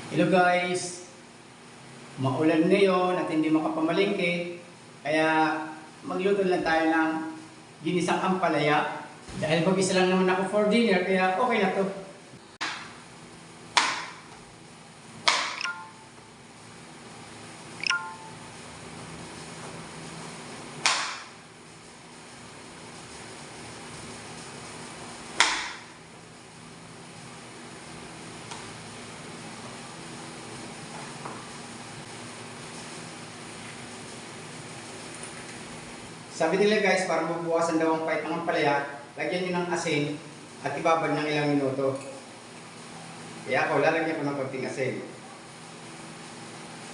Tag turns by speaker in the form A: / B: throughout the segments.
A: Hello guys, maulan ngayon at hindi makapamalingke, kaya magluto lang tayo ng ginisang ampalaya. Dahil mag-isa lang naman ako for dinner, kaya okay na to. Sabi nila guys, para mabuwasan daw ang pait ng ampalaya, lagyan nyo ng asin at ibabad ng ilang minuto. Kaya ako, lalagyan ko ng konting asin.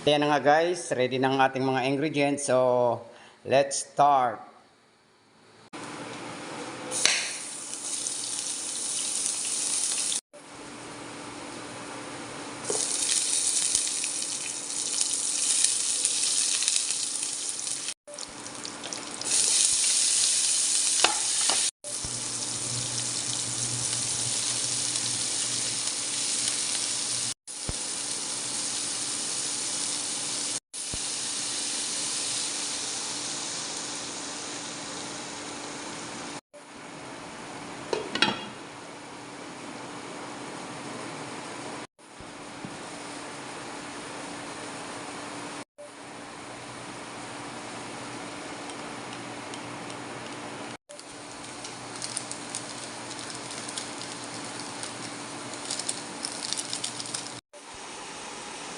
A: Kaya na nga guys, ready na ang ating mga ingredients. So, let's start.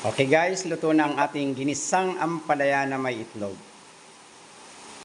A: Okay guys, luto na ang ating ginisang ampalaya na may itlog.